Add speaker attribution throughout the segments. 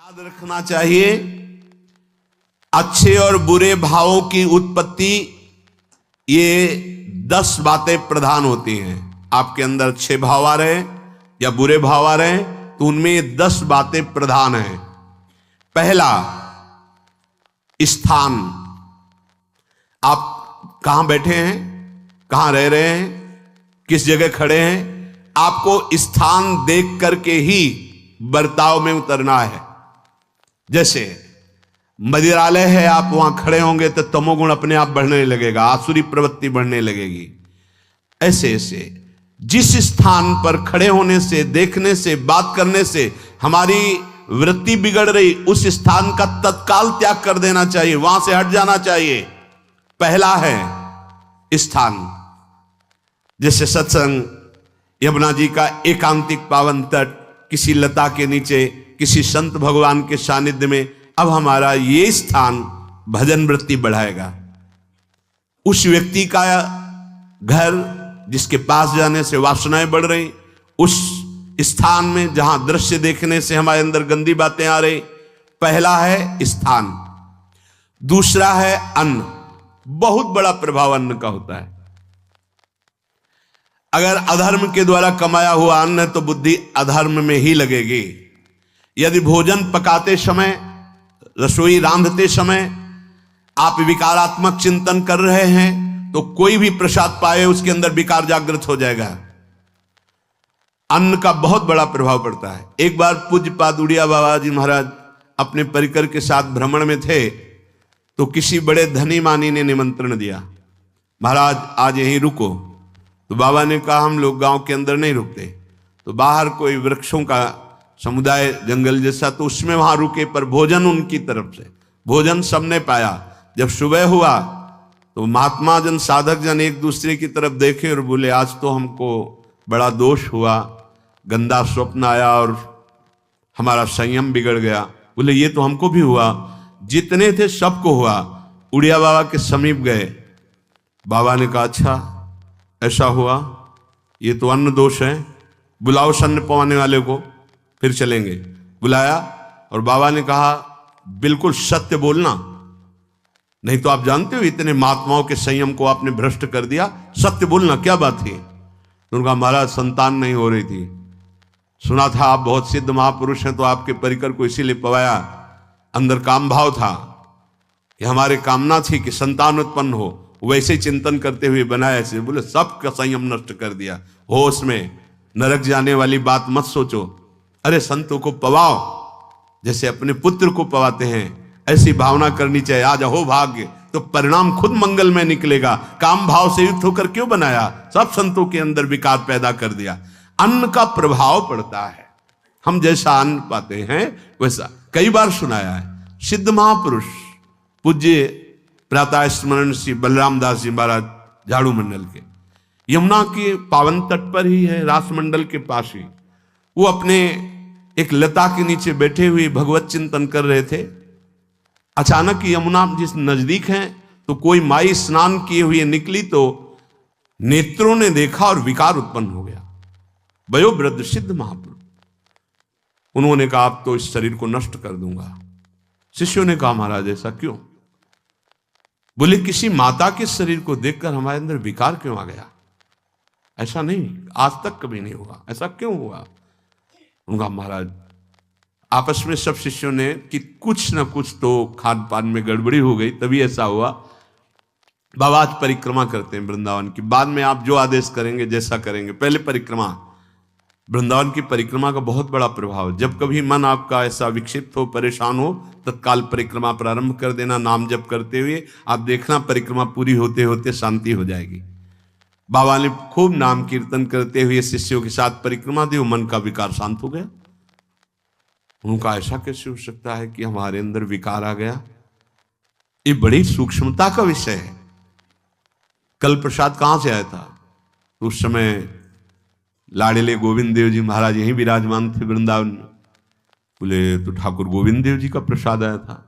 Speaker 1: याद रखना चाहिए, अच्छे और बुरे भावों की उत्पत्ति, ये 10 बातें प्रधान होती हैं। आपके अंदर अच्छे भाव आ रहे या बुरे भाव आ रहे हैं तो उनमें ये 10 बातें प्रधान हैं। पहला, स्थान। आप कहां बैठे हैं, कहां रह रहे हैं, किस जगह खड़े हैं, आपको स्थान देख करके ही बर्ताव में उतरना है। जैसे मदिरालय है, आप वहां खड़े होंगे तो तमोगुण अपने आप बढ़ने लगेगा, आसुरी प्रवृत्ति बढ़ने लगेगी। ऐसे ऐसे जिस स्थान पर खड़े होने से, देखने से, बात करने से हमारी वृत्ति बिगड़ रही, उस स्थान का तत्काल त्याग कर देना चाहिए, वहां से हट जाना चाहिए। पहला है स्थान। जैसे सत्संग, यमुना जी का एकांतिक पावन तट, किसी लता के नीचे, किसी संत भगवान के सानिध्य में, अब हमारा ये स्थान भजन वृत्ति बढ़ाएगा। उस व्यक्ति का घर जिसके पास जाने से वासनाएं बढ़ रही, उस स्थान में जहां दृश्य देखने से हमारे अंदर गंदी बातें आ रही, पहला है स्थान। दूसरा है अन्न। बहुत बड़ा प्रभाव अन्न का होता है। अगर अधर्म के द्वारा कमाया हुआ अन्न है तो बुद्धि अधर्म में ही लगेगी। यदि भोजन पकाते समय, रसोई रांधते समय आप विकारात्मक चिंतन कर रहे हैं तो कोई भी प्रसाद पाए उसके अंदर विकार जागृत हो जाएगा। अन्न का बहुत बड़ा प्रभाव पड़ता है। एक बार पूज्य पादुड़िया बाबा जी महाराज अपने परिकर के साथ भ्रमण में थे तो किसी बड़े धनी मानी ने निमंत्रण दिया, महाराज आज यहीं रुको। तो बाबा ने कहा हम लोग गांव के अंदर नहीं रुकते, तो बाहर कोई वृक्षों का समुदाय, जंगल जैसा, तो उसमें वहां रुके, पर भोजन उनकी तरफ से, भोजन सबने पाया। जब सुबह हुआ तो महात्मा जन, साधक जन एक दूसरे की तरफ देखे और बोले आज तो हमको बड़ा दोष हुआ, गंदा स्वप्न आया और हमारा संयम बिगड़ गया। बोले ये तो हमको भी हुआ, जितने थे सबको हुआ। उड़िया बाबा के समीप गए, बाबा ने कहा अच्छा ऐसा हुआ, ये तो अन्न दोष है, बुलाओ सन्न पवाने वाले को, फिर चलेंगे। बुलाया और बाबा ने कहा बिल्कुल सत्य बोलना, नहीं तो आप जानते हो इतने महात्माओं के संयम को आपने भ्रष्ट कर दिया, सत्य बोलना क्या बात थी। तो उनका महाराज संतान नहीं हो रही थी, सुना था आप बहुत सिद्ध महापुरुष हैं तो आपके परिकर को इसीलिए पवाया, अंदर काम भाव था, ये हमारे कामना थी कि संतान उत्पन्न हो, वैसे चिंतन करते हुए बनाया ऐसे। बोले सबका संयम नष्ट कर दिया, होश में, नरक जाने वाली बात मत सोचो। अरे संतों को पवाओ जैसे अपने पुत्र को पवाते हैं, ऐसी भावना करनी चाहिए। आज हो भाग्य तो परिणाम खुद मंगल में निकलेगा। काम भाव से युक्त होकर क्यों बनाया, सब संतों के अंदर विकार पैदा कर दिया। अन्न का प्रभाव पड़ता है, हम जैसा अन्न पाते हैं वैसा। कई बार सुनाया है, सिद्ध महापुरुष पूज्य प्रातः स्मरण श्री बलराम दास जी महाराज झाड़ू मंडल के, यमुना के पावन तट पर ही है, रास मंडल के पास ही, वो अपने एक लता के नीचे बैठे हुए भगवत चिंतन कर रहे थे। अचानक यमुना जिस नजदीक है तो कोई माई स्नान किए हुए निकली तो नेत्रों ने देखा और विकार उत्पन्न हो गया। वयोवृद्ध सिद्ध महापुरुष, उन्होंने कहा आप तो इस शरीर को नष्ट कर दूंगा। शिष्यों ने कहा महाराज ऐसा क्यों? बोले किसी माता के शरीर को देखकर हमारे अंदर विकार क्यों आ गया? ऐसा नहीं, आज तक कभी नहीं हुआ, ऐसा क्यों हुआ? उनका महाराज आपस में सब शिष्यों ने कि कुछ ना कुछ तो खान पान में गड़बड़ी हो गई तभी ऐसा हुआ। बाबा आज परिक्रमा करते हैं वृंदावन की, बाद में आप जो आदेश करेंगे जैसा करेंगे, पहले परिक्रमा। वृंदावन की परिक्रमा का बहुत बड़ा प्रभाव, जब कभी मन आपका ऐसा विक्षिप्त हो, परेशान हो, तत्काल परिक्रमा प्रारंभ कर देना, नाम जप करते हुए। आप देखना परिक्रमा पूरी होते होते शांति हो जाएगी। बाबा ने खूब नाम कीर्तन करते हुए शिष्यों के साथ परिक्रमा दी, मन का विकार शांत हो गया। उनका ऐसा कैसे हो सकता है कि हमारे अंदर विकार आ गया? ये बड़ी सूक्ष्मता का विषय है। कल प्रसाद कहां से आया था? तो उस समय लाड़ेले गोविंद देव जी महाराज यहीं विराजमान थे वृंदावन में। बोले तो ठाकुर गोविंद देव जी का प्रसाद आया था।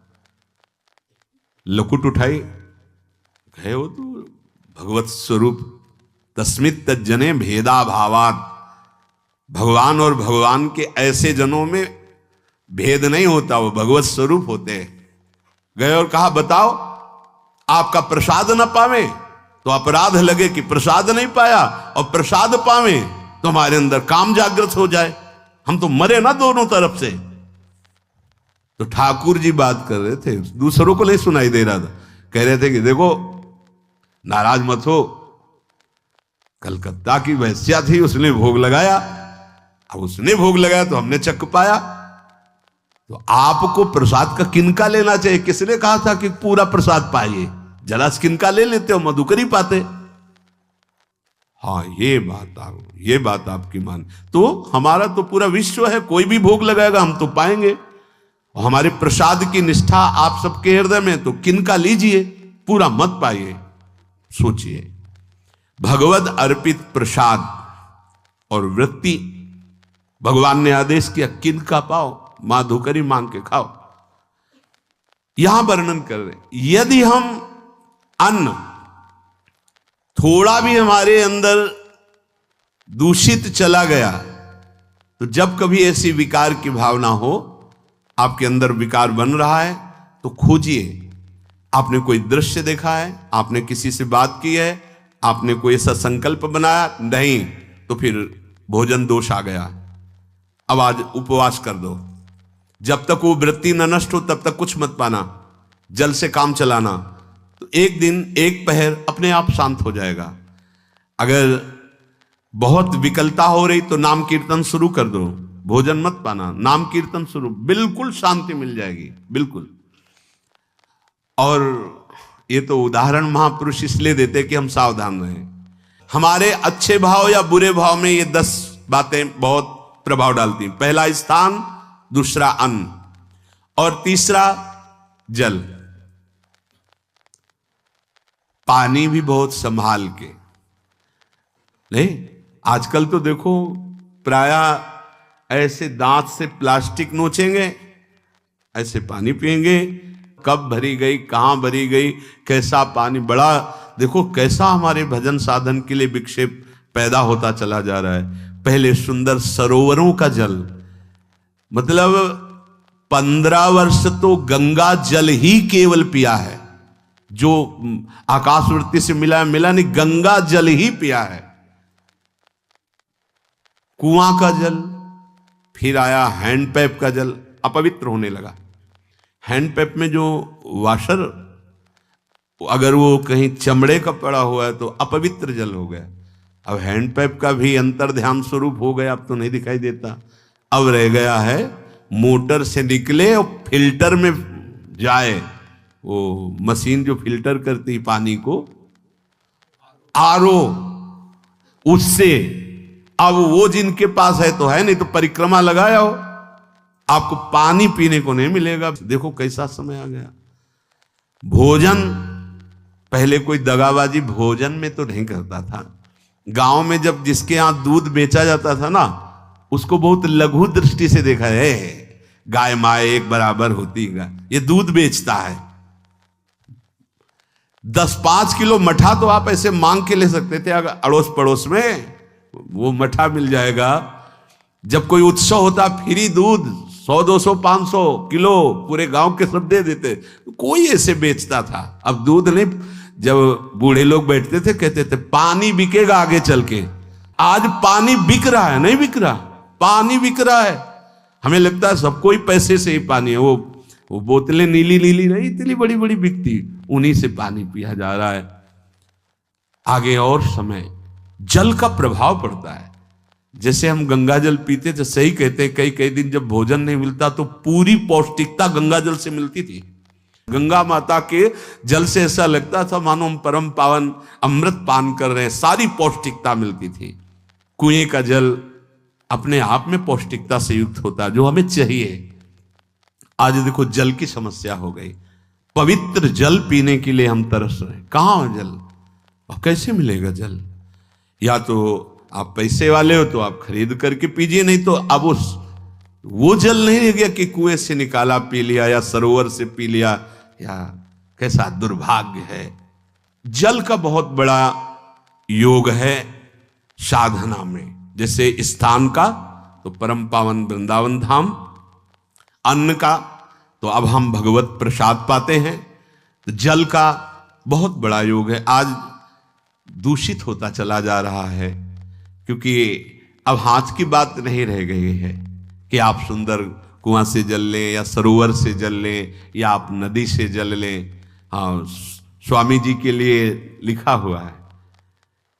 Speaker 1: लकुट उठाई, गए वो तो भगवत स्वरूप तस्मित तज्जने भेदा भावात, भगवान और भगवान के ऐसे जनों में भेद नहीं होता, वो भगवत स्वरूप होते हैं। गए और कहा बताओ आपका प्रसाद न पावे तो अपराध लगे कि प्रसाद नहीं पाया, और प्रसाद पावे तो हमारे अंदर काम जागृत हो जाए, हम तो मरे ना दोनों तरफ से। तो ठाकुर जी बात कर रहे थे, दूसरों को नहीं सुनाई दे रहा था। कह रहे थे कि देखो नाराज मत हो, कलकत्ता की वैश्या थी, उसने भोग लगाया, अब उसने भोग लगाया तो हमने चख पाया, तो आपको प्रसाद का किनका लेना चाहिए? किसने कहा था कि पूरा प्रसाद पाइए? जरा किनका ले लेते हो, मधुकरी पाते। हाँ ये बात आपकी मान, तो हमारा तो पूरा विश्व है, कोई भी भोग लगाएगा हम तो पाएंगे। और हमारे प्रसाद की निष्ठा आप सबके हृदय में, तो किनका लीजिए, पूरा मत पाइए। सोचिए, भगवद अर्पित प्रसाद और वृत्ति, भगवान ने आदेश किया किनका पाओ, माधुकरी मांग के खाओ। यहां वर्णन कर रहे, यदि हम अन्न थोड़ा भी हमारे अंदर दूषित चला गया, तो जब कभी ऐसी विकार की भावना हो, आपके अंदर विकार बन रहा है, तो खोजिए। आपने कोई दृश्य देखा है, आपने किसी से बात की है, आपने कोई ऐसा संकल्प बनाया, नहीं, तो फिर भोजन दोष आ गया, अब आज उपवास कर दो। जब तक वो वृत्ति न नष्ट हो तब तक कुछ मत पाना, जल से काम चलाना, तो एक दिन एक पहर अपने आप शांत हो जाएगा। अगर बहुत विकलता हो रही तो नाम कीर्तन शुरू कर दो, भोजन मत पाना, नाम कीर्तन शुरू, बिल्कुल शांति मिल जाएगी, बिल्कुल। और ये तो उदाहरण महापुरुष इसलिए देते कि हम सावधान रहें। हमारे अच्छे भाव या बुरे भाव में ये 10 बातें बहुत प्रभाव डालती हैं। पहला स्थान, दूसरा अन्न, और तीसरा जल। पानी भी बहुत संभाल के नहीं, आजकल तो देखो प्रायः ऐसे दांत से प्लास्टिक नोचेंगे, ऐसे पानी पिएंगे, कब भरी गई, कहां भरी गई, कैसा पानी, बड़ा देखो कैसा हमारे भजन साधन के लिए विक्षेप पैदा होता चला जा रहा है। पहले सुंदर सरोवरों का जल, मतलब 15 वर्ष तो गंगा जल ही केवल पिया है, जो आकाशवृत्ति से मिला नहीं, गंगा जल ही पिया है। कुआं का जल, फिर आया हैंडपैप का जल, अपवित्र होने लगा। हैंडपैप में जो वाशर, अगर वो कहीं चमड़े का पड़ा हुआ है तो अपवित्र जल हो गया। अब हैंडपैप का भी अंतर ध्यान स्वरूप हो गया, अब तो नहीं दिखाई देता। अब रह गया है मोटर से निकले और फिल्टर में जाए, वो मशीन जो फिल्टर करती पानी को, आरओ, उससे। अब वो जिनके पास है तो है, नहीं तो परिक्रमा लगाया हो, आपको पानी पीने को नहीं मिलेगा। देखो कैसा समय आ गया। भोजन, पहले कोई दगाबाजी भोजन में तो नहीं करता था। गांव में जब जिसके यहां दूध बेचा जाता था ना, उसको बहुत लघु दृष्टि से देखा है, गाय माए एक बराबर होती है, ये दूध बेचता है। 10-5 किलो मठा तो आप ऐसे मांग के ले सकते थे, अगर अड़ोस पड़ोस में वो मठा मिल जाएगा। जब कोई उत्सव होता, फ्री दूध 100, 200, 500 किलो पूरे गांव के सब दे देते, कोई ऐसे बेचता था। अब दूध नहीं, जब बूढ़े लोग बैठते थे कहते थे पानी बिकेगा आगे चल के। आज पानी बिक रहा है, नहीं बिक रहा, पानी बिक रहा है। हमें लगता है सबको ही पैसे से ही पानी है, वो बोतलें नीली नीली नहीं, इतनी बड़ी बड़ी बिकती, उन्हीं से पानी पिया जा रहा है। आगे और समय जल का प्रभाव पड़ता है। जैसे हम गंगा जल पीते थे, सही कहते हैं, कई दिन जब भोजन नहीं मिलता तो पूरी पौष्टिकता गंगा जल से मिलती थी। गंगा माता के जल से ऐसा लगता था मानो हम परम पावन अमृत पान कर रहे हैं, सारी पौष्टिकता मिलती थी। कुएं का जल अपने आप में पौष्टिकता से युक्त होता है, जो हमें चाहिए। आज देखो जल की समस्या हो गई, पवित्र जल पीने के लिए हम तरस रहे हैं। कहां है जल और कैसे मिलेगा जल? या तो आप पैसे वाले हो तो आप खरीद करके पीजिए, नहीं तो अब वो जल नहीं रह गया कि कुएं से निकाला पी लिया या सरोवर से पी लिया, या कैसा दुर्भाग्य है। जल का बहुत बड़ा योग है साधना में। जैसे स्थान का तो परम पावन वृंदावन धाम, अन्न का तो अब हम भगवत प्रसाद पाते हैं, तो जल का बहुत बड़ा योग है। आज दूषित होता चला जा रहा है, क्योंकि अब हाथ की बात नहीं रह गई है कि आप सुंदर कुआं से जल लें या सरोवर से जल लें या आप नदी से जल लें। हाँ, स्वामी जी के लिए लिखा हुआ है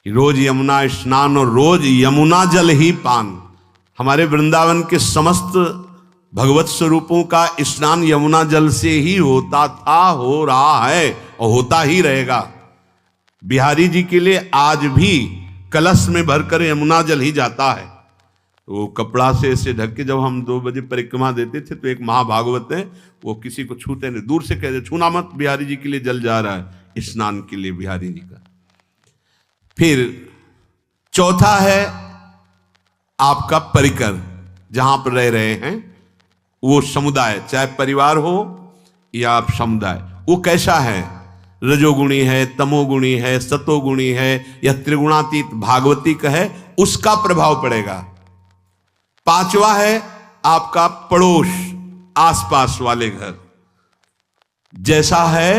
Speaker 1: कि रोज यमुना स्नान और रोज यमुना जल ही पान। हमारे वृंदावन के समस्त भगवत स्वरूपों का स्नान यमुना जल से ही होता था, हो रहा है और होता ही रहेगा। बिहारी जी के लिए आज भी कलश में भरकर यमुना जल ही जाता है। वो कपड़ा से ऐसे ढक के जब हम 2 बजे परिक्रमा देते थे तो एक महाभागवत है, वो किसी को छूते नहीं, दूर से कहते छूना मत, बिहारी जी के लिए जल जा रहा है स्नान के लिए बिहारी जी का। फिर चौथा है आपका परिकर, जहां पर रह रहे हैं वो समुदाय, चाहे परिवार हो या आप समुदाय, वो कैसा है, रजोगुणी है, तमोगुणी है, सतोगुणी है या त्रिगुणातीत भागवतिक है, उसका प्रभाव पड़ेगा। पांचवा है आपका पड़ोस, आसपास वाले घर, जैसा है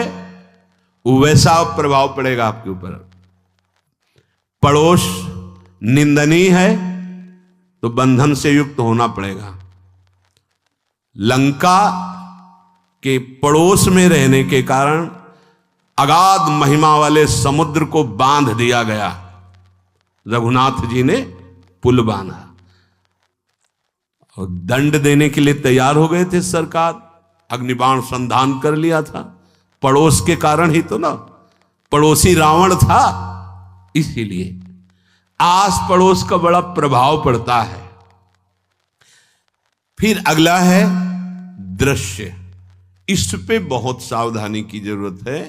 Speaker 1: वैसा प्रभाव पड़ेगा आपके ऊपर। पड़ोस निंदनीय है तो बंधन से युक्त होना पड़ेगा। लंका के पड़ोस में रहने के कारण अगाध महिमा वाले समुद्र को बांध दिया गया, रघुनाथ जी ने पुल बांधा और दंड देने के लिए तैयार हो गए थे सरकार, अग्निबाण संधान कर लिया था, पड़ोस के कारण ही तो ना, पड़ोसी रावण था। इसीलिए आस पड़ोस का बड़ा प्रभाव पड़ता है। फिर अगला है दृश्य, इस पे बहुत सावधानी की जरूरत है।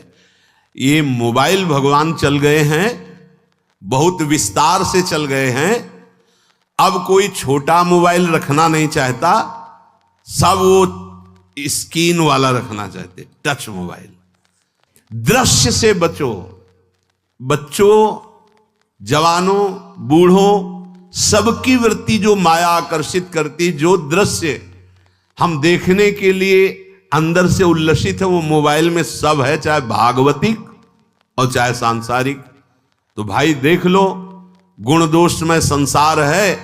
Speaker 1: ये मोबाइल भगवान चल गए हैं, बहुत विस्तार से चल गए हैं, अब कोई छोटा मोबाइल रखना नहीं चाहता, सब वो स्क्रीन वाला रखना चाहते, टच मोबाइल। दृश्य से बचो, बच्चों, जवानों, बूढ़ों, सबकी वृत्ति जो माया आकर्षित करती, जो दृश्य हम देखने के लिए अंदर से उल्लसित है, वो मोबाइल में सब है, चाहे भागवतिक और चाहे सांसारिक। तो भाई देख लो, गुण दोष में संसार है,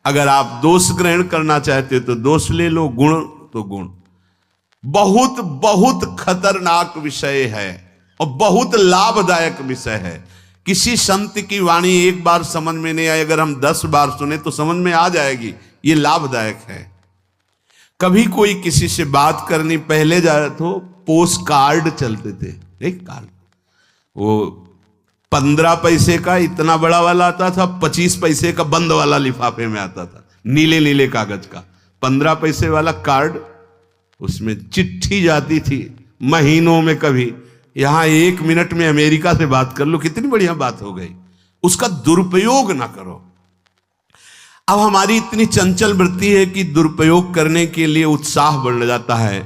Speaker 1: अगर आप दोष ग्रहण करना चाहते तो दोष ले लो, गुण तो गुण। बहुत बहुत खतरनाक विषय है और बहुत लाभदायक विषय है। किसी संत की वाणी एक बार समझ में नहीं आई, अगर हम 10 बार सुने तो समझ में आ जाएगी, ये लाभदायक है। कभी कोई किसी से बात करनी, पहले जाए तो पोस्ट कार्ड चलते थे, एक कार्ड, वो 15 पैसे का इतना बड़ा वाला आता था, 25 पैसे का बंद वाला लिफाफे में आता था, नीले नीले कागज का 15 पैसे वाला कार्ड, उसमें चिट्ठी जाती थी महीनों में। कभी यहां 1 मिनट में अमेरिका से बात कर लो, कितनी बढ़िया बात हो गई। उसका दुरुपयोग ना करो। अब हमारी इतनी चंचल वृत्ति है कि दुरुपयोग करने के लिए उत्साह बढ़ जाता है।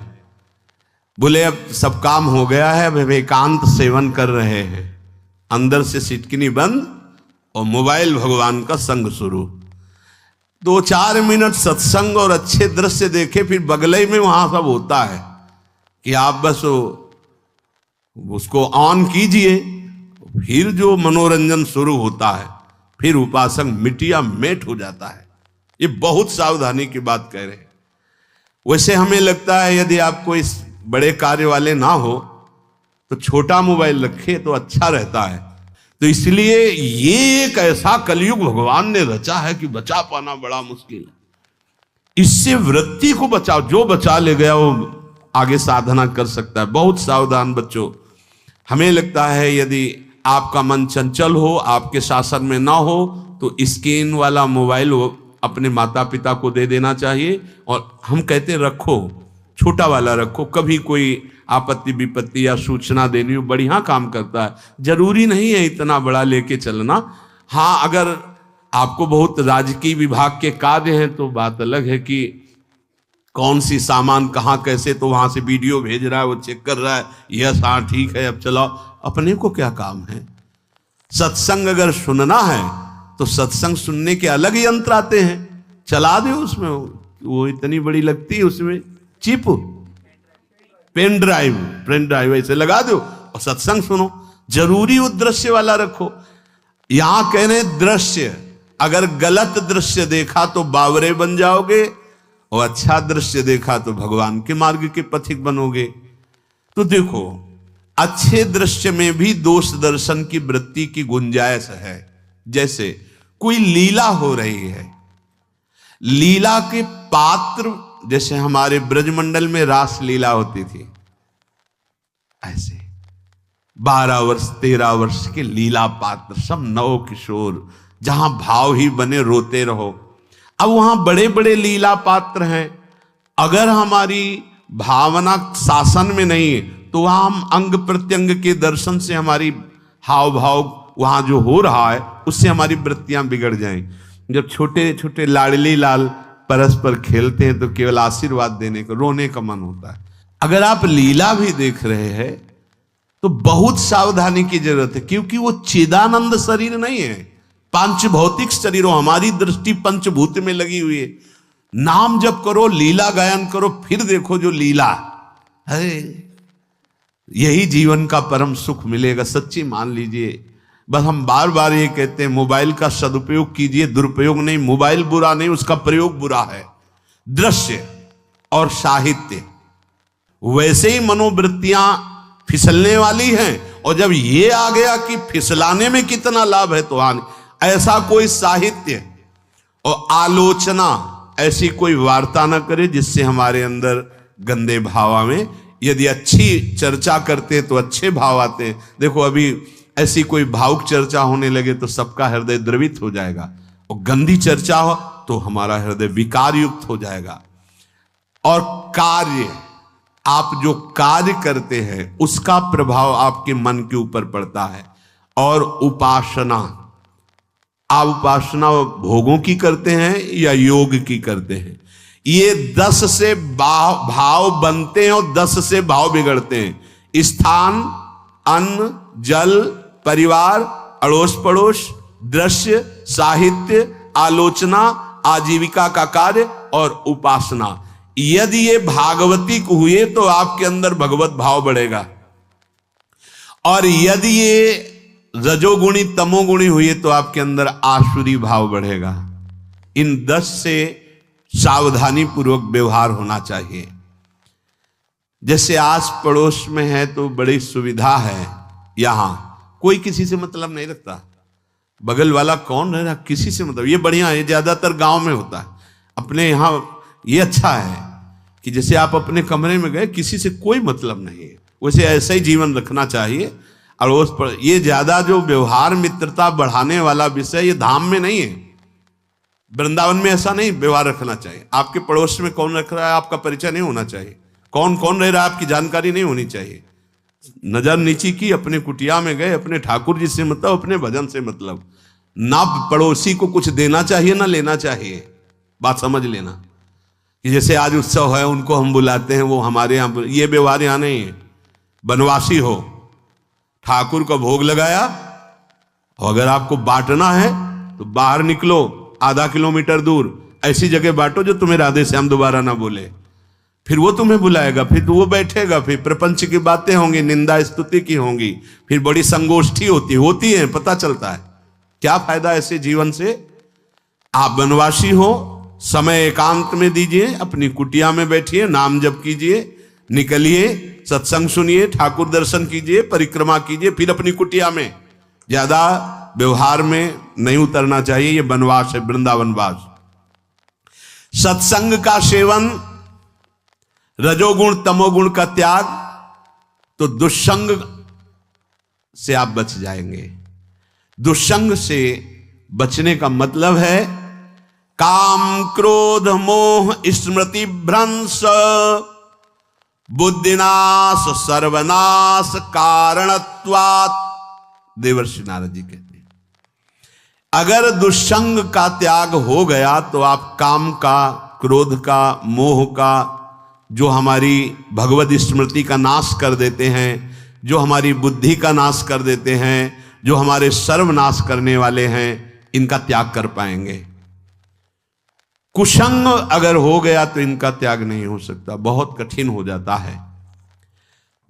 Speaker 1: बोले अब सब काम हो गया है, अब एकांत सेवन कर रहे हैं, अंदर से सिटकिनी बंद और मोबाइल भगवान का संग शुरू। 2-4 मिनट सत्संग और अच्छे दृश्य देखे, फिर बगले में वहां सब होता है कि आप बस उसको ऑन कीजिए, फिर जो मनोरंजन शुरू होता है, फिर उपासक मिटिया मेट हो जाता है। ये बहुत सावधानी की बात कह रहे हैं। वैसे हमें लगता है यदि आप कोई बड़े कार्य वाले ना हो तो छोटा मोबाइल रखे तो अच्छा रहता है। तो इसलिए ये एक ऐसा कलयुग भगवान ने रचा है कि बचा पाना बड़ा मुश्किल है। इससे वृत्ति को बचाओ, जो बचा ले गया वो आगे साधना कर सकता है। बहुत सावधान बच्चों। हमें लगता है यदि आपका मन चंचल हो, आपके शासन में ना हो, तो स्क्रीन वाला मोबाइल अपने माता पिता को दे देना चाहिए। और हम कहते हैं रखो, छोटा वाला रखो, कभी कोई आपत्ति विपत्ति या सूचना देनी हो, बढ़िया काम करता है। जरूरी नहीं है इतना बड़ा लेके चलना। हाँ, अगर आपको बहुत राजकीय विभाग के कार्य हैं तो बात अलग है कि कौन सी सामान कहाँ कैसे, तो वहां से वीडियो भेज रहा है, वो चेक कर रहा है, यस हाँ ठीक है अब चलाओ। अपने को क्या काम है? सत्संग अगर सुनना है तो सत्संग सुनने के अलग यंत्र आते हैं, चला दे उसमें, वो इतनी बड़ी लगती है उसमें चिप, पेन ड्राइव ऐसे लगा दो और सत्संग सुनो। जरूरी वो दृश्य वाला रखो। यहां कह रहे दृश्य, अगर गलत दृश्य देखा तो बावरे बन जाओगे और अच्छा दृश्य देखा तो भगवान के मार्ग के पथिक बनोगे। तो देखो, अच्छे दृश्य में भी दोष दर्शन की वृत्ति की गुंजाइश है। जैसे कोई लीला हो रही है, लीला के पात्र, जैसे हमारे ब्रजमंडल में रास लीला होती थी, ऐसे 12 वर्ष 13 वर्ष के लीला पात्र, सब नव किशोर, जहां भाव ही बने रोते रहो। अब वहां बड़े बड़े लीला पात्र हैं, अगर हमारी भावना शासन में नहीं है तो वहां हम अंग प्रत्यंग के दर्शन से हमारी हाव भाव वहां जो हो रहा है उससे हमारी वृत्तियां बिगड़ जाएं। जब छोटे छोटे लाडली लाल परस्पर खेलते हैं तो केवल आशीर्वाद देने को, रोने का मन होता है। अगर आप लीला भी देख रहे हैं तो बहुत सावधानी की जरूरत है, क्योंकि वो चिदानंद शरीर नहीं है, पांच भौतिक शरीरों, हमारी दृष्टि पंचभूत में लगी हुई है। नाम जप करो, लीला गायन करो, फिर देखो जो लीला है, यही जीवन का परम सुख मिलेगा। सच्ची मान लीजिए। बस हम बार बार ये कहते हैं, मोबाइल का सदुपयोग कीजिए, दुरुपयोग नहीं। मोबाइल बुरा नहीं, उसका प्रयोग बुरा है। दृश्य और साहित्य, वैसे ही मनोवृत्तियां फिसलने वाली हैं, और जब ये आ गया कि फिसलाने में कितना लाभ है तो हानि, ऐसा कोई साहित्य और आलोचना, ऐसी कोई वार्ता ना करे जिससे हमारे अंदर गंदे भाव आवे। यदि अच्छी चर्चा करते तो अच्छे भाव आते हैं। देखो, अभी ऐसी कोई भावुक चर्चा होने लगे तो सबका हृदय द्रवित हो जाएगा, और गंदी चर्चा हो तो हमारा हृदय विकार युक्त हो जाएगा। और कार्य, आप जो कार्य करते हैं उसका प्रभाव आपके मन के ऊपर पड़ता है। और उपासना, आप उपासना भोगों की करते हैं या योग की करते हैं, ये 10 से भाव बनते हैं और 10 से भाव बिगड़ते हैं। स्थान, अन्न, जल, परिवार, अड़ोस पड़ोस, दृश्य, साहित्य, आलोचना, आजीविका का कार्य और उपासना। यदि ये भागवतिक हुए तो आपके अंदर भगवत भाव बढ़ेगा, और यदि ये रजोगुणी तमोगुणी हुए तो आपके अंदर आसुरी भाव बढ़ेगा। इन 10 से सावधानी पूर्वक व्यवहार होना चाहिए। जैसे आस पड़ोस में है तो बड़ी सुविधा है, यहां कोई किसी से मतलब नहीं रखता, बगल वाला कौन रह रहा किसी से मतलब, ये बढ़िया है। ज्यादातर गांव में होता है। अपने यहां ये अच्छा है कि जैसे आप अपने कमरे में गए, किसी से कोई मतलब नहीं है, वैसे ऐसा ही जीवन रखना चाहिए। अड़ोस पर ये ज्यादा जो व्यवहार मित्रता बढ़ाने वाला विषय, ये धाम में नहीं है। वृंदावन में ऐसा नहीं व्यवहार रखना चाहिए। आपके पड़ोस में कौन रख रहा है आपका परिचय नहीं होना चाहिए, कौन कौन रह रहा है आपकी जानकारी नहीं होनी चाहिए। नजर नीची की, अपने कुटिया में गए, अपने ठाकुर जी से मतलब, अपने भजन से मतलब। ना पड़ोसी को कुछ देना चाहिए ना लेना चाहिए। बात समझ लेना कि जैसे आज उत्सव है, उनको हम बुलाते हैं, वो हमारे यहाँ, ये व्यवहार यहाँ नहीं है। बनवासी हो, ठाकुर का भोग लगाया, और अगर आपको बांटना है तो बाहर निकलो, आधा किलोमीटर दूर ऐसी जगह बांटो जो तुम्हें राधे श्याम दोबारा ना बोले, फिर वो तुम्हें बुलाएगा, फिर वो बैठेगा, फिर प्रपंच की बातें होंगी, निंदा स्तुति की होंगी, फिर बड़ी संगोष्ठी होती है, पता चलता है। क्या फायदा ऐसे जीवन से। आप वनवासी हो, समय एकांत में दीजिए, अपनी कुटिया में बैठिए, नाम जप कीजिए, निकलिए, सत्संग सुनिए, ठाकुर दर्शन कीजिए, परिक्रमा कीजिए, फिर अपनी कुटिया में। ज्यादा व्यवहार में नहीं उतरना चाहिए, ये वनवास है, वृंदावनवास। सत्संग का सेवन, रजोगुण तमोगुण का त्याग, तो दुष्संग से आप बच जाएंगे। दुष्संग से बचने का मतलब है काम क्रोध मोह स्मृति भ्रंश बुद्धिनाश सर्वनाश कारणत्वात्। देवर्षि नारद जी कहते हैं, अगर दुष्संग का त्याग हो गया तो आप काम का, क्रोध का, मोह का, जो हमारी भगवत स्मृति का नाश कर देते हैं, जो हमारी बुद्धि का नाश कर देते हैं, जो हमारे सर्वनाश करने वाले हैं, इनका त्याग कर पाएंगे। कुसंग अगर हो गया तो इनका त्याग नहीं हो सकता, बहुत कठिन हो जाता है।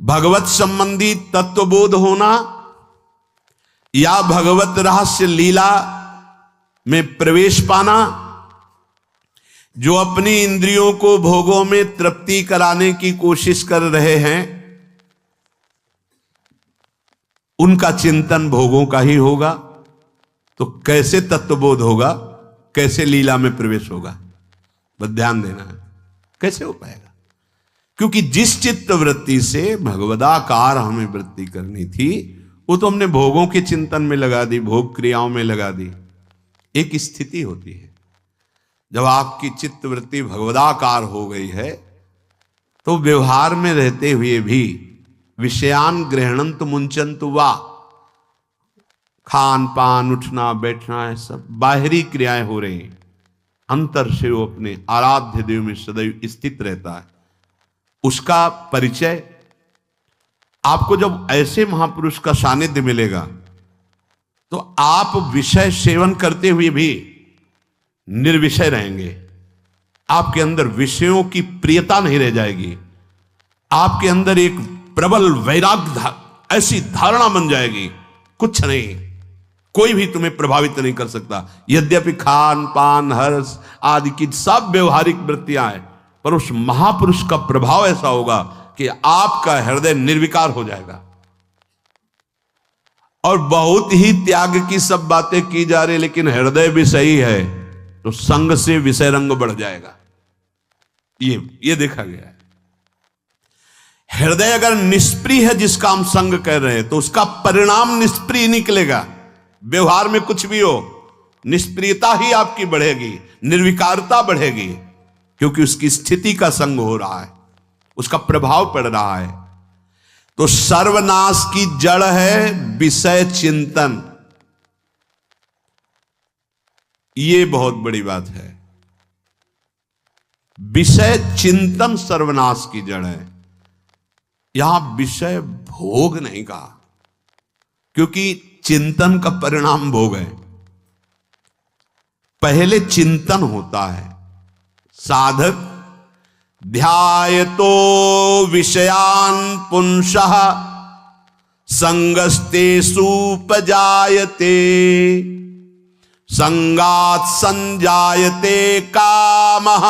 Speaker 1: भगवत संबंधी तत्वबोध होना या भगवत रहस्य लीला में प्रवेश पाना, जो अपनी इंद्रियों को भोगों में तृप्ति कराने की कोशिश कर रहे हैं, उनका चिंतन भोगों का ही होगा। तो कैसे तत्वबोध होगा, कैसे लीला में प्रवेश होगा, बस ध्यान देना है, कैसे हो पाएगा? क्योंकि जिस चित्त वृत्ति से भगवदाकार हमें वृत्ति करनी थी, वो तो हमने भोगों के चिंतन में लगा दी, भोग क्रियाओं में लगा दी। एक स्थिति होती है जब आपकी चित्त वृत्ति भगवदाकार हो गई है, तो व्यवहार में रहते हुए भी विषयान ग्रहणंत मुंचंत वा, खान पान उठना बैठना है, सब बाहरी क्रियाएं हो रही हैं, अंतर से वो अपने आराध्य देव में सदैव स्थित रहता है। उसका परिचय आपको जब ऐसे महापुरुष का सानिध्य मिलेगा, तो आप विषय सेवन करते हुए भी निर्विषय रहेंगे। आपके अंदर विषयों की प्रियता नहीं रह जाएगी, आपके अंदर एक प्रबल वैराग्य ऐसी धारणा बन जाएगी, कुछ नहीं, कोई भी तुम्हें प्रभावित नहीं कर सकता। यद्यपि खान पान हर्ष आदि की सब व्यवहारिक वृत्तियां हैं, पर उस महापुरुष का प्रभाव ऐसा होगा कि आपका हृदय निर्विकार हो जाएगा। और बहुत ही त्याग की सब बातें की जा रही, लेकिन हृदय भी सही है, तो संग से विषय रंग बढ़ जाएगा। ये देखा गया है। हृदय अगर निष्प्रिय है, जिसका हम संग कह रहे हैं, तो उसका परिणाम निष्प्रिय निकलेगा। व्यवहार में कुछ भी हो, निष्प्रियता ही आपकी बढ़ेगी, निर्विकारता बढ़ेगी, क्योंकि उसकी स्थिति का संग हो रहा है, उसका प्रभाव पड़ रहा है। तो सर्वनाश की जड़ है विषय चिंतन। ये बहुत बड़ी बात है। विषय चिंतन सर्वनाश की जड़ है। यहां विषय भोग नहीं कहा, क्योंकि चिंतन का परिणाम भोग है। पहले चिंतन होता है। साधक ध्यायतो विषयान पुंसः संगस्तेषु उपजायते, संगात् संजायते कामः,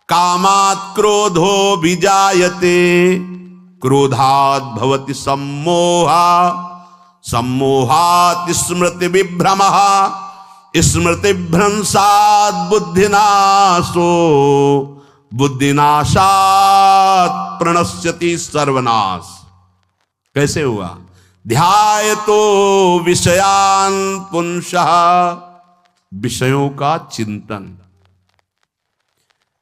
Speaker 1: कामात् क्रोधो विजायते, क्रोधात् भवति सम्मोहः, सम्मोहात् स्मृति विभ्रमः, स्मृति भ्रंशात् बुद्धिनाशो, बुद्धिनाशात् प्रणश्यति सर्वनाश। कैसे हुआ? ध्यायतो विषयान पुंसः, विषयों का चिंतन।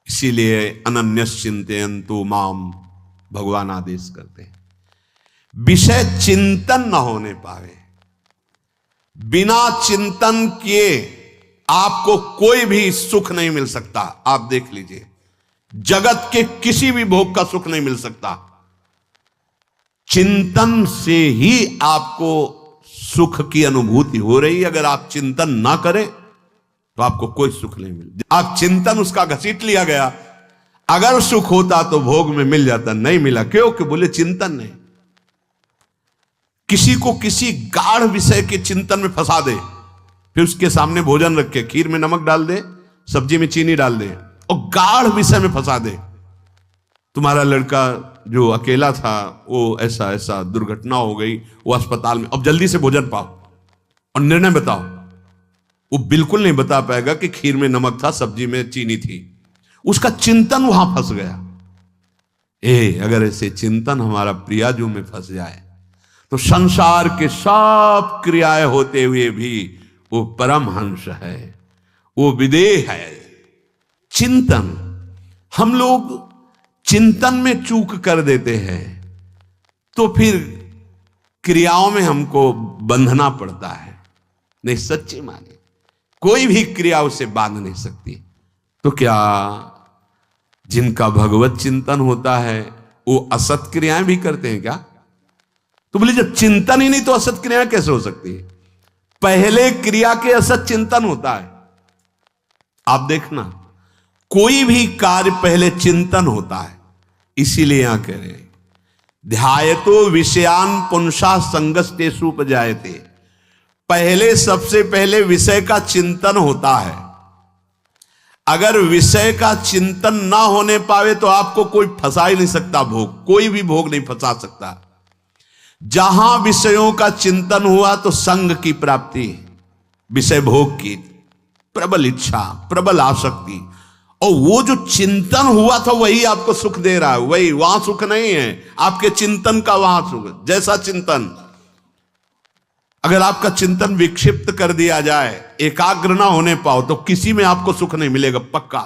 Speaker 1: इसीलिए अनन्यश्चिन्तयन्तु माम भगवान आदेश करते हैं। विषय चिंतन न होने पावे, बिना चिंतन किए आपको कोई भी सुख नहीं मिल सकता। आप देख लीजिए, जगत के किसी भी भोग का सुख नहीं मिल सकता। चिंतन से ही आपको सुख की अनुभूति हो रही है। अगर आप चिंतन ना करें तो आपको कोई सुख नहीं मिल। आप चिंतन उसका घसीट लिया गया। अगर सुख होता तो भोग में मिल जाता, नहीं मिला। क्यों? कि बोले चिंतन नहीं। किसी को किसी गाढ़ विषय के चिंतन में फंसा दे, फिर उसके सामने भोजन रखे, खीर में नमक डाल दे, सब्जी में चीनी डाल दे और गाढ़ विषय में फंसा दे। तुम्हारा लड़का जो अकेला था, वो ऐसा ऐसा दुर्घटना हो गई, वो अस्पताल में, अब जल्दी से भोजन पाओ और निर्णय बताओ। वो बिल्कुल नहीं बता पाएगा कि खीर में नमक था, सब्जी में चीनी थी। उसका चिंतन वहां फंस गया। अगर ऐसे चिंतन हमारा प्रियाजू में फंस जाए तो संसार के सब क्रियाएं होते हुए भी वो परमहंस है, वो विदेह है। चिंतन, हम लोग चिंतन में चूक कर देते हैं तो फिर क्रियाओं में हमको बंधना पड़ता है। नहीं, सच्ची माने कोई भी क्रिया उसे बांध नहीं सकती। तो क्या जिनका भगवत चिंतन होता है वो असत क्रियाएं भी करते हैं क्या? तो बोले जब चिंतन ही नहीं तो असत क्रियाएं कैसे हो सकती है? पहले क्रिया के असत चिंतन होता है। आप देखना, कोई भी कार्य पहले चिंतन होता है। इसीलिए यहां कह रहे हैं ध्यायतो विषयान पुंसा संगस्तेषु उपजायते। पहले सबसे पहले विषय का चिंतन होता है। अगर विषय का चिंतन ना होने पावे तो आपको कोई फंसा ही नहीं सकता भोग, कोई भी भोग नहीं फंसा सकता। जहां विषयों का चिंतन हुआ तो संग की प्राप्ति, विषय भोग की प्रबल इच्छा, प्रबल आसक्ति, और वो जो चिंतन हुआ था वही आपको सुख दे रहा है। वही, वहां सुख नहीं है, आपके चिंतन का वहां सुख। जैसा चिंतन, अगर आपका चिंतन विक्षिप्त कर दिया जाए, एकाग्र ना होने पाओ, तो किसी में आपको सुख नहीं मिलेगा पक्का।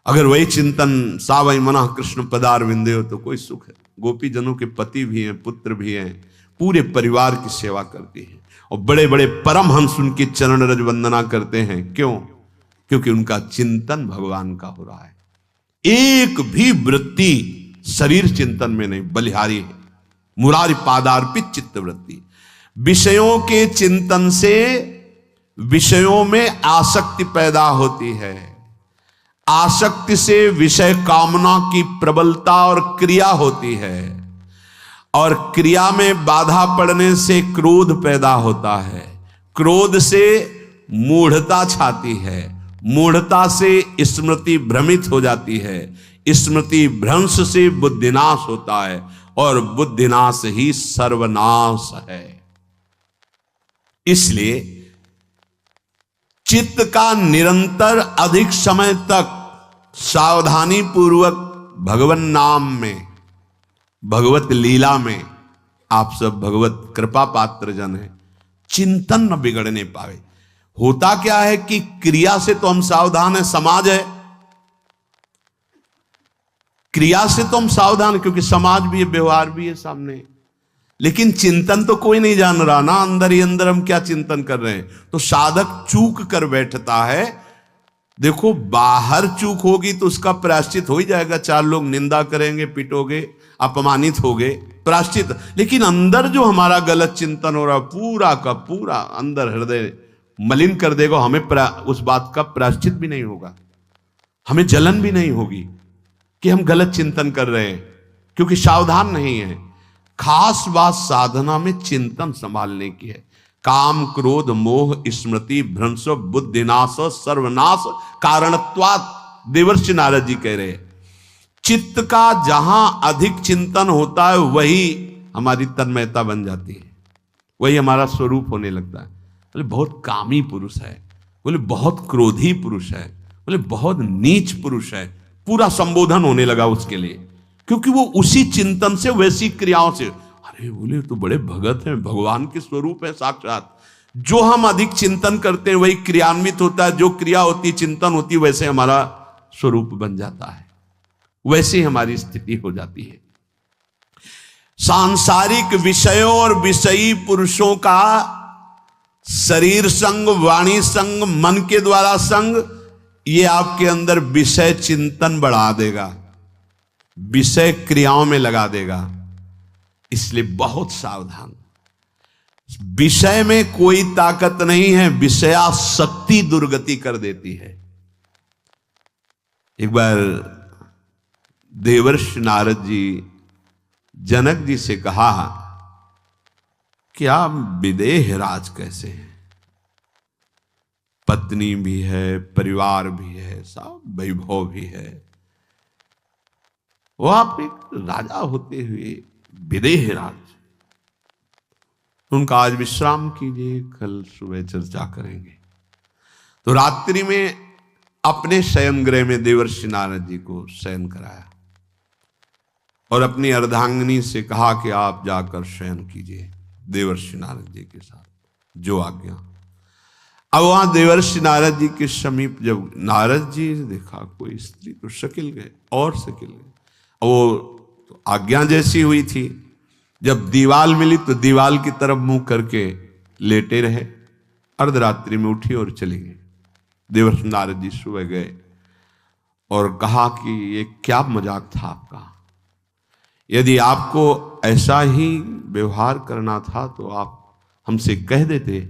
Speaker 1: अगर वही चिंतन सावई मना कृष्ण पदार विंदे हो तो कोई सुख है। गोपी जनों के पति भी हैं, पुत्र भी हैं, पूरे परिवार की सेवा करती हैं, और बड़े बड़े परमहंस उनकी चरण रज वंदना करते हैं। क्यों? क्योंकि उनका चिंतन भगवान का हो रहा है। एक भी वृत्ति शरीर चिंतन में नहीं, बलिहारी है। मुरारी पादार्पित चित्त वृत्ति। विषयों के चिंतन से विषयों में आसक्ति पैदा होती है। आसक्ति से विषय कामना की प्रबलता और क्रिया होती है, और क्रिया में बाधा पड़ने से क्रोध पैदा होता है। क्रोध से मूढ़ता छाती है, मूढ़ता से स्मृति भ्रमित हो जाती है, स्मृति भ्रंश से बुद्धिनाश होता है, और बुद्धिनाश ही सर्वनाश है। इसलिए चित्त का निरंतर अधिक समय तक सावधानी पूर्वक भगवन नाम में, भगवत लीला में, आप सब भगवत कृपा पात्र जन हैं, चिंतन न बिगड़ने पावे। होता क्या है कि क्रिया से तो हम सावधान हैं, समाज है, क्रिया से तो हम सावधान, क्योंकि समाज भी है, व्यवहार भी है सामने, लेकिन चिंतन तो कोई नहीं जान रहा ना, अंदर ही अंदर हम क्या चिंतन कर रहे हैं। तो साधक चूक कर बैठता है। देखो, बाहर चूक होगी तो उसका प्रायश्चित हो ही जाएगा, चार लोग निंदा करेंगे, पिटोगे, अपमानित होगे, प्रायश्चित। लेकिन अंदर जो हमारा गलत चिंतन हो रहा, पूरा का पूरा अंदर हृदय मलिन कर देगा। हमें उस बात का प्रायश्चित भी नहीं होगा, हमें जलन भी नहीं होगी कि हम गलत चिंतन कर रहे हैं, क्योंकि सावधान नहीं है। खास बात साधना में चिंतन संभालने की है। काम क्रोध मोह स्मृति भ्रंश बुद्धिनाश सर्वनाश कारणत्वात्। देवर्षि नारद जी कह रहे हैं चित्त का जहां अधिक चिंतन होता है वही हमारी तन्मयता बन जाती है, वही हमारा स्वरूप होने लगता है। बोले बहुत कामी पुरुष है, बोले बहुत क्रोधी पुरुष है, बोले बहुत नीच पुरुष है, पूरा संबोधन होने लगा उसके लिए, क्योंकि वो उसी चिंतन से, वैसी क्रियाओं से। अरे बोले तो बड़े भगत हैं, भगवान के स्वरूप है साक्षात। जो हम अधिक चिंतन करते हैं वही क्रियान्वित होता है। जो क्रिया होती, चिंतन होती, वैसे हमारा स्वरूप बन जाता है, वैसे हमारी स्थिति हो जाती है। सांसारिक विषयों और विषयी पुरुषों का शरीर संग, वाणी संग, मन के द्वारा संग, ये आपके अंदर विषय चिंतन बढ़ा देगा, विषय क्रियाओं में लगा देगा। इसलिए बहुत सावधान। विषय में कोई ताकत नहीं है, विषयासक्ति दुर्गति कर देती है। एक बार देवर्षि नारद जी जनक जी से कहा कि आप विदेह राज कैसे हैं, पत्नी भी है, परिवार भी है, सब वैभव भी है, वो आप एक राजा होते हुए विदेह राज। उनका आज विश्राम कीजिए, कल सुबह चर्चा करेंगे। तो रात्रि में अपने शयन गृह में देवर्षि नारद जी को शयन कराया और अपनी अर्धांगिनी से कहा कि आप जाकर शयन कीजिए देवर्षि नारद जी के साथ, जो आज्ञा। अब वहां देवर्षि नारद जी के समीप जब नारद जी ने देखा कोई स्त्री, तो शकिल गए और शकिल गए। वो आज्ञा जैसी हुई थी, जब दीवाल मिली तो दीवाल की तरफ मुंह करके लेटे रहे। अर्धरात्रि में उठी और चली गई। देवर्षि नारद जी सुबह गए और कहा कि ये क्या मजाक था आपका, यदि आपको ऐसा ही व्यवहार करना था तो आप हमसे कह देते,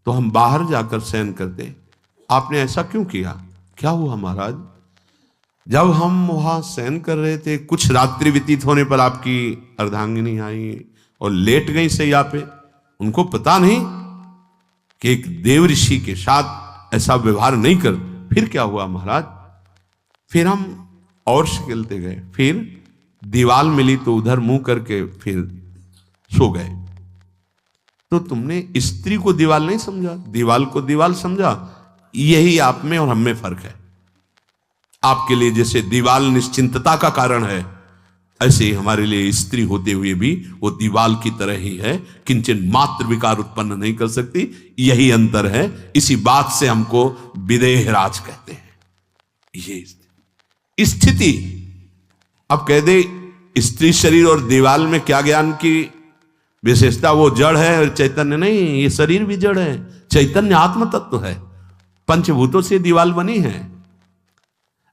Speaker 1: तो हम बाहर जाकर शयन करते, आपने ऐसा क्यों किया। क्या हुआ महाराज? जब हम वहां शयन कर रहे थे, कुछ रात्रि व्यतीत होने पर आपकी अर्धांगिनी आई और लेट गई सैया पे। उनको पता नहीं कि एक देव ऋषि के साथ ऐसा व्यवहार नहीं कर। फिर क्या हुआ महाराज? फिर हम और खेलते गए, फिर दीवाल मिली तो उधर मुंह करके फिर सो गए। तो तुमने स्त्री को दीवाल नहीं समझा, दीवाल को दीवाल समझा। यही आप में और हम में फर्क है। आपके लिए जैसे दीवाल निश्चिंतता का कारण है, ऐसे ही हमारे लिए स्त्री होते हुए भी वो दीवाल की तरह ही है, किंचन मात्र विकार उत्पन्न नहीं कर सकती। यही अंतर है। इसी बात से हमको विदेहराज कहते हैं। ये स्थिति अब कह दे स्त्री शरीर और दीवाल में क्या ज्ञान की विशेषता? वो जड़ है और चैतन्य नहीं। ये शरीर भी जड़ है, चैतन्य आत्म तत्व है। पंचभूतों से दीवाल बनी है।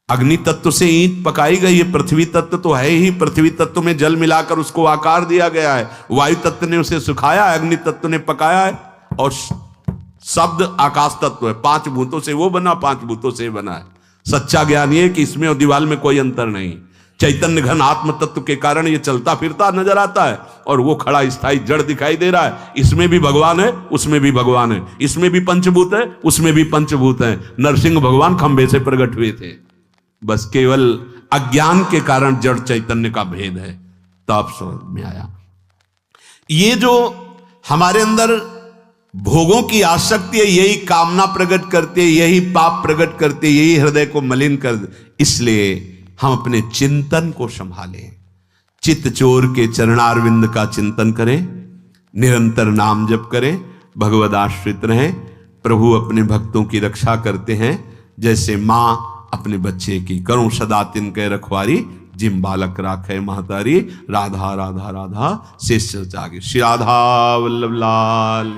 Speaker 1: अग्नि तत्व से ईंट पकाई गई है। पृथ्वी तत्व तो है ही, पृथ्वी तत्व में जल मिलाकर उसको आकार दिया गया है। वायु तत्व ने उसे सुखाया है, अग्नि तत्व ने पकाया है, और शब्द आकाश तत्व है। 5 भूतों से वो बना, 5 भूतों से बना है। सच्चा ज्ञान ये कि इसमें और दीवाल में कोई अंतर नहीं। चैतन्य घन आत्म तत्व के कारण ये चलता फिरता नजर आता है, और वो खड़ा स्थायी जड़ दिखाई दे रहा है। इसमें भी भगवान है, उसमें भी भगवान है। इसमें भी पंचभूत है, उसमें भी पंचभूत है। नरसिंह भगवान खंबे से प्रकट हुए थे, बस केवल अज्ञान के कारण जड़ चैतन्य का भेद है। तब समझ में आया। ये जो हमारे अंदर भोगों की आसक्ति है, यही कामना प्रकट करते, यही पाप प्रकट करते, यही हृदय को मलिन कर। इसलिए हम अपने चिंतन को संभालें। चित्त चोर के चरणारविंद का चिंतन करें, निरंतर नाम जप करें, भगवद आश्रित रहें। प्रभु अपने भक्तों की रक्षा करते हैं, जैसे मां अपने बच्चे की। करो सदा तिनके रखवारी, जिम बालक राखे महतारी। राधा राधा राधा शेष जागे। श्री राधा वल्लभ लाल।